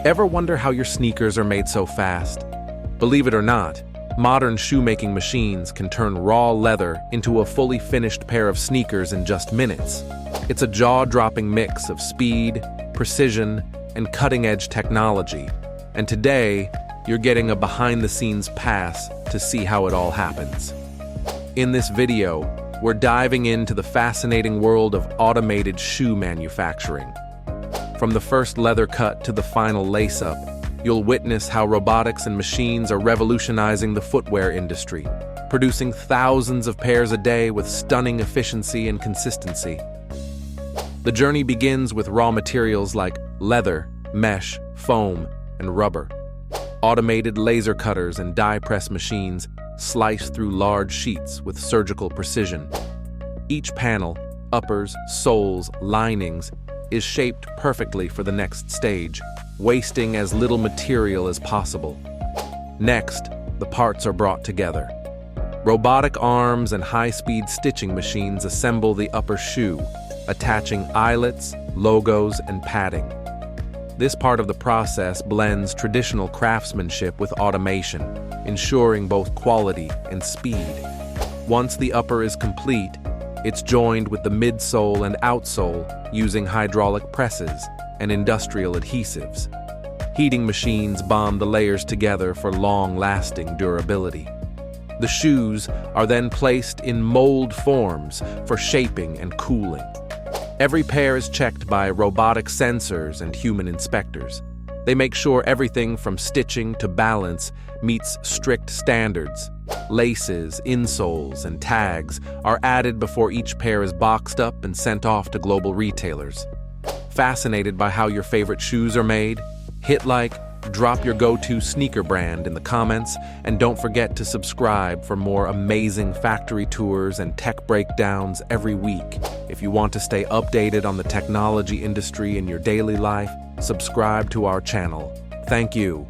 Ever wonder how your sneakers are made so fast? Believe it or not, modern shoemaking machines can turn raw leather into a fully finished pair of sneakers in just minutes. It's a jaw-dropping mix of speed, precision, and cutting-edge technology. And today, you're getting a behind-the-scenes pass to see how it all happens. In this video, we're diving into the fascinating world of automated shoe manufacturing. From the first leather cut to the final lace-up, you'll witness how robotics and machines are revolutionizing the footwear industry, producing thousands of pairs a day with stunning efficiency and consistency. The journey begins with raw materials like leather, mesh, foam, and rubber. Automated laser cutters and die press machines slice through large sheets with surgical precision. Each panel, uppers, soles, linings, is shaped perfectly for the next stage, wasting as little material as possible. Next, the parts are brought together. Robotic arms and high-speed stitching machines assemble the upper shoe, attaching eyelets, logos, and padding. This part of the process blends traditional craftsmanship with automation, ensuring both quality and speed. Once the upper is complete, it's joined with the midsole and outsole using hydraulic presses and industrial adhesives. Heating machines bond the layers together for long-lasting durability. The shoes are then placed in mold forms for shaping and cooling. Every pair is checked by robotic sensors and human inspectors. They make sure everything from stitching to balance meets strict standards. Laces, insoles, and tags are added before each pair is boxed up and sent off to global retailers. Fascinated by how your favorite shoes are made? Hit like, drop your go-to sneaker brand in the comments, and don't forget to subscribe for more amazing factory tours and tech breakdowns every week. If you want to stay updated on the technology industry in your daily life, subscribe to our channel. Thank you.